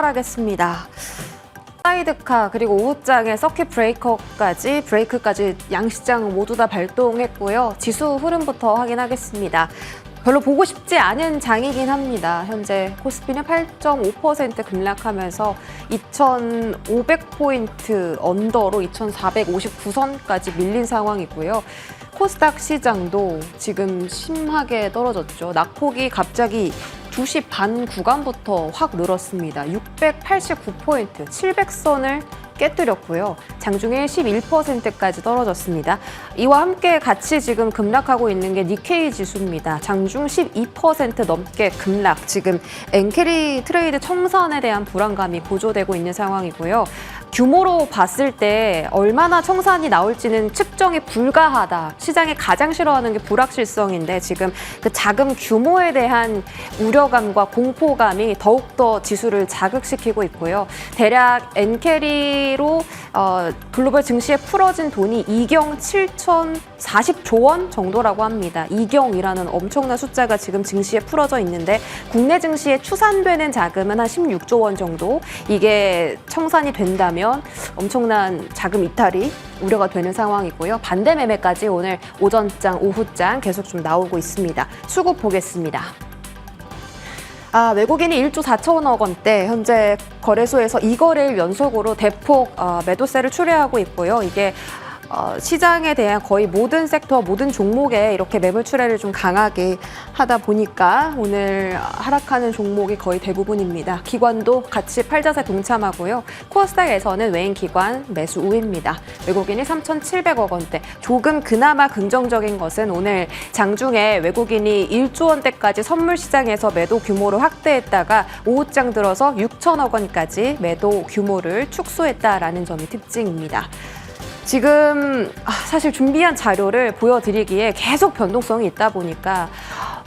하겠습니다. 사이드카 그리고 오후장에 서킷 브레이크까지 양시장 모두 다 발동했고요. 지수 흐름부터 확인하겠습니다. 별로 보고 싶지 않은 장이긴 합니다. 현재 코스피는 8.5% 급락하면서 2,500포인트 언더로 2,459선까지 밀린 상황이고요. 코스닥 시장도 지금 심하게 떨어졌죠. 낙폭이 갑자기 2시 반 구간부터 확 늘었습니다. 689포인트, 700선을 깨뜨렸고요. 장중에 11%까지 떨어졌습니다. 이와 함께 같이 지금 급락하고 있는 게 니케이 지수입니다. 장중 12% 넘게 급락. 지금 엔캐리 트레이드 청산에 대한 불안감이 고조되고 있는 상황이고요. 규모로 봤을 때 얼마나 청산이 나올지는 측정이 불가하다. 시장이 가장 싫어하는 게 불확실성인데 지금 그 자금 규모에 대한 우려감과 공포감이 더욱더 지수를 자극시키고 있고요. 대략 엔캐리로 글로벌 증시에 풀어진 돈이 이경 7,040조 원 정도라고 합니다. 이경이라는 엄청난 숫자가 지금 증시에 풀어져 있는데 국내 증시에 추산되는 자금은 한 16조 원 정도. 이게 청산이 된다면 엄청난 자금 이탈이 우려가 되는 상황이고요. 반대 매매까지 오늘 오전장, 오후장 계속 좀 나오고 있습니다. 수급 보겠습니다. 외국인이 1조 4천억 원대 현재 거래소에서 2거래일 연속으로 대폭 매도세를 출회하고 있고요. 이게 시장에 대한 거의 모든 섹터, 모든 종목에 이렇게 매물 출회를 좀 강하게 하다 보니까 오늘 하락하는 종목이 거의 대부분입니다. 기관도 같이 팔자세 동참하고요. 코스닥에서는 외인 기관 매수 우입니다. 외국인이 3,700억 원대. 조금 그나마 긍정적인 것은 오늘 장중에 외국인이 1조 원대까지 선물 시장에서 매도 규모를 확대했다가 오후장 들어서 6천억 원까지 매도 규모를 축소했다라는 점이 특징입니다. 지금 사실 준비한 자료를 보여드리기에 계속 변동성이 있다 보니까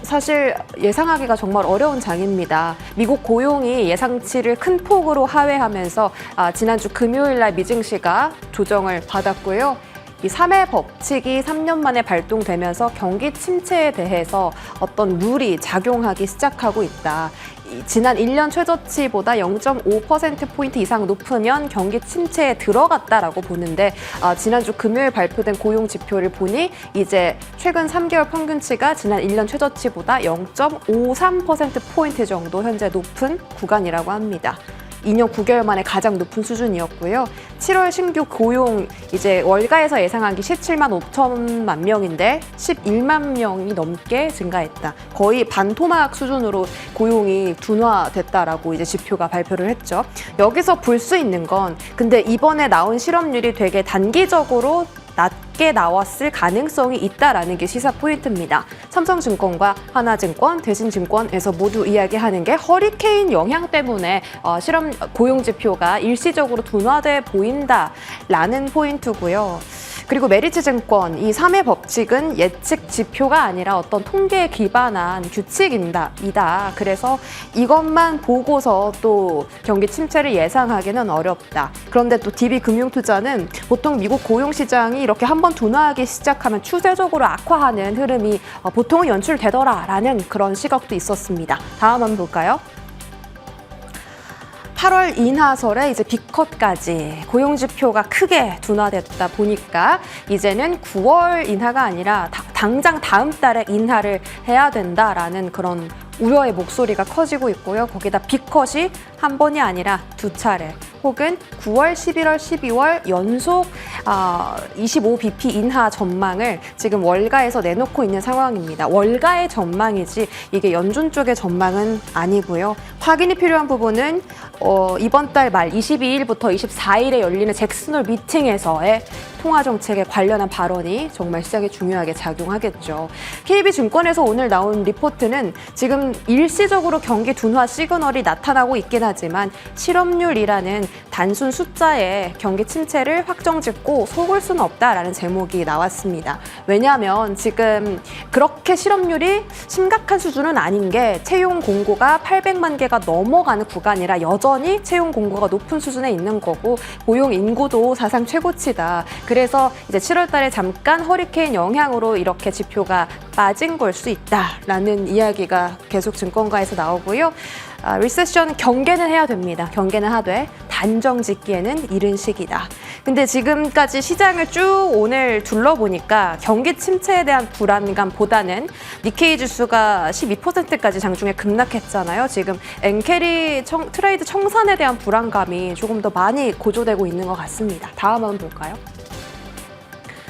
사실 예상하기가 정말 어려운 장입니다. 미국 고용이 예상치를 큰 폭으로 하회하면서 지난주 금요일 날 미증시가 조정을 받았고요. 이 3회 법칙이 3년 만에 발동되면서 경기 침체에 대해서 어떤 룰이 작용하기 시작하고 있다. 지난 1년 최저치보다 0.5%포인트 이상 높으면 경기 침체에 들어갔다라고 보는데 지난주 금요일 발표된 고용 지표를 보니 이제 최근 3개월 평균치가 지난 1년 최저치보다 0.53%포인트 정도 현재 높은 구간이라고 합니다. 2년 9개월 만에 가장 높은 수준이었고요. 7월 신규 고용 이제 월가에서 예상한 게 17만 5천만 명인데 11만 명이 넘게 증가했다. 거의 반토막 수준으로 고용이 둔화됐다라고 이제 지표가 발표를 했죠. 여기서 볼 수 있는 건 근데 이번에 나온 실업률이 되게 단기적으로 낮게 나왔을 가능성이 있다라는 게 시사 포인트입니다. 삼성증권과 하나증권, 대신증권에서 모두 이야기하는 게 허리케인 영향 때문에 실업 고용 지표가 일시적으로 둔화돼 보인다라는 포인트고요. 그리고 메리츠증권, 이 3회 법칙은 예측 지표가 아니라 어떤 통계에 기반한 규칙이다. 그래서 이것만 보고서 또 경기 침체를 예상하기는 어렵다. 그런데 또 DB금융투자는 보통 미국 고용시장이 이렇게 한번 둔화하기 시작하면 추세적으로 악화하는 흐름이 보통은 연출되더라라는 그런 시각도 있었습니다. 다음 한번 볼까요? 8월 인하설에 이제 B컷까지 고용지표가 크게 둔화됐다 보니까 이제는 9월 인하가 아니라 당장 다음 달에 인하를 해야 된다라는 그런 우려의 목소리가 커지고 있고요. 거기다 B컷이 한 번이 아니라 두 차례 혹은 9월, 11월, 12월 연속 25bp 인하 전망을 지금 월가에서 내놓고 있는 상황입니다. 월가의 전망이지 이게 연준 쪽의 전망은 아니고요. 확인이 필요한 부분은 이번 달 말 22일부터 24일에 열리는 잭슨홀 미팅에서의 통화정책에 관련한 발언이 정말 시장에 중요하게 작용하겠죠. KB증권에서 오늘 나온 리포트는 지금 일시적으로 경기 둔화 시그널이 나타나고 있긴 하지만 실업률이라는 단순 숫자에 경기 침체를 확정짓고 속을 수는 없다라는 제목이 나왔습니다. 왜냐하면 지금 그렇게 실업률이 심각한 수준은 아닌 게 채용 공고가 800만 개가 넘어가는 구간이라 여전히 채용 공고가 높은 수준에 있는 거고 고용 인구도 사상 최고치다. 그래서 이제 7월 달에 잠깐 허리케인 영향으로 이렇게 지표가 빠진 걸 수 있다라는 이야기가 계속 증권가에서 나오고요. 리세션 경계는 해야 됩니다. 경계는 하되 단정 짓기에는 이른 시기다. 근데 지금까지 시장을 쭉 오늘 둘러보니까 경기 침체에 대한 불안감보다는 니케이 지수가 12%까지 장중에 급락했잖아요. 지금 엔캐리 트레이드 청산에 대한 불안감이 조금 더 많이 고조되고 있는 것 같습니다. 다음 한번 볼까요?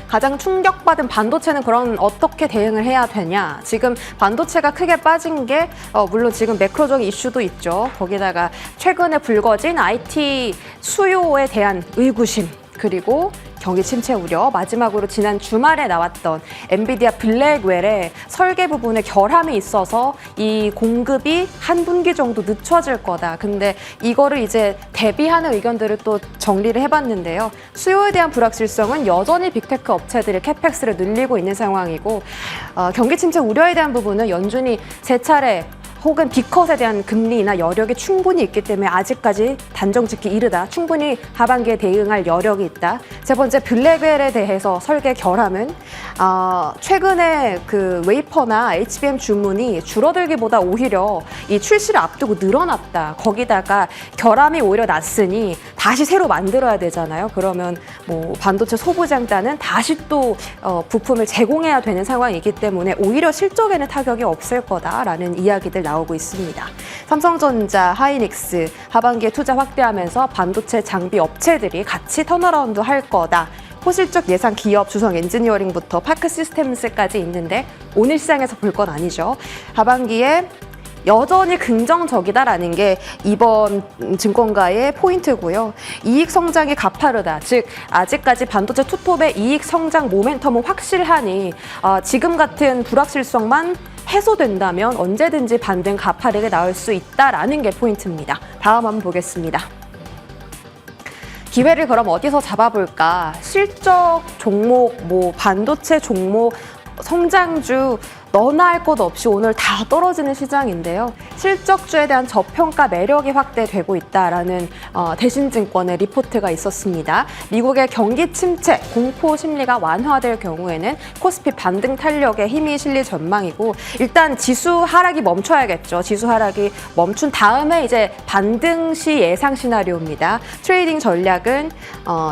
가장 충격받은 반도체는 그럼 어떻게 대응을 해야 되냐? 지금 반도체가 크게 빠진 게 물론 지금 매크로적인 이슈도 있죠. 거기다가 최근에 불거진 IT 수요에 대한 의구심, 그리고 경기 침체 우려, 마지막으로 지난 주말에 나왔던 엔비디아 블랙웰의 설계 부분에 결함이 있어서 이 공급이 한 분기 정도 늦춰질 거다. 근데 이거를 이제 대비하는 의견들을 또 정리를 해봤는데요. 수요에 대한 불확실성은 여전히 빅테크 업체들이 캐펙스를 늘리고 있는 상황이고 경기 침체 우려에 대한 부분은 연준이 세 차례 혹은 B컷에 대한 금리나 여력이 충분히 있기 때문에 아직까지 단정 짓기 이르다. 충분히 하반기에 대응할 여력이 있다. 세 번째, 블랙웰에 대해서 설계 결함은 최근에 그 웨이퍼나 HBM 주문이 줄어들기보다 오히려 이 출시를 앞두고 늘어났다. 거기다가 결함이 오히려 났으니 다시 새로 만들어야 되잖아요. 그러면 뭐 반도체 소부장단은 다시 또 부품을 제공해야 되는 상황이기 때문에 오히려 실적에는 타격이 없을 거다라는 이야기들 나오고 있습니다. 삼성전자, 하이닉스 하반기에 투자 확대하면서 반도체 장비 업체들이 같이 턴어라운드 할 거다. 호실적 예상 기업 주성 엔지니어링부터 파크 시스템스까지 있는데 오늘 시장에서 볼 건 아니죠. 하반기에 여전히 긍정적이다라는 게 이번 증권가의 포인트고요. 이익 성장이 가파르다. 즉 아직까지 반도체 투톱의 이익 성장 모멘텀은 확실하니 지금 같은 불확실성만 해소된다면 언제든지 반등 가파르게 나올 수 있다라는 게 포인트입니다. 다음 한번 보겠습니다. 기회를 그럼 어디서 잡아볼까? 실적 종목, 반도체 종목, 성장주 너나 할 것 없이 오늘 다 떨어지는 시장인데요. 실적주에 대한 저평가 매력이 확대되고 있다라는 대신증권의 리포트가 있었습니다. 미국의 경기 침체, 공포 심리가 완화될 경우에는 코스피 반등 탄력에 힘이 실릴 전망이고 일단 지수 하락이 멈춰야겠죠. 지수 하락이 멈춘 다음에 이제 반등 시 예상 시나리오입니다. 트레이딩 전략은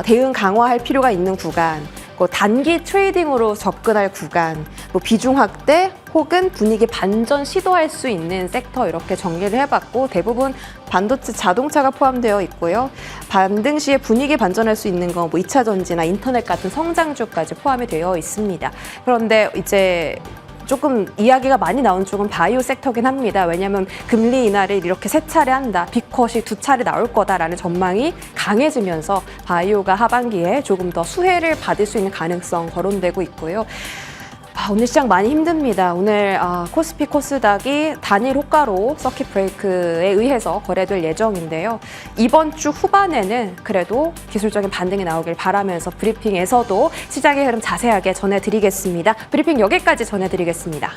대응 강화할 필요가 있는 구간, 단기 트레이딩으로 접근할 구간, 비중 확대 혹은 분위기 반전 시도할 수 있는 섹터 이렇게 정리를 해봤고 대부분 반도체 자동차가 포함되어 있고요. 반등 시에 분위기 반전할 수 있는 건 2차 전지나 인터넷 같은 성장주까지 포함이 되어 있습니다. 그런데 이제 조금 이야기가 많이 나온 쪽은 바이오 섹터긴 합니다. 왜냐하면 금리 인하를 이렇게 세 차례 한다, 빅컷이 두 차례 나올 거다라는 전망이 강해지면서 바이오가 하반기에 조금 더 수혜를 받을 수 있는 가능성 거론되고 있고요. 오늘 시장 많이 힘듭니다. 오늘 코스피 코스닥이 단일 호가로 서킷 브레이크에 의해서 거래될 예정인데요. 이번 주 후반에는 그래도 기술적인 반등이 나오길 바라면서 브리핑에서도 시장의 흐름 자세하게 전해드리겠습니다. 브리핑 여기까지 전해드리겠습니다.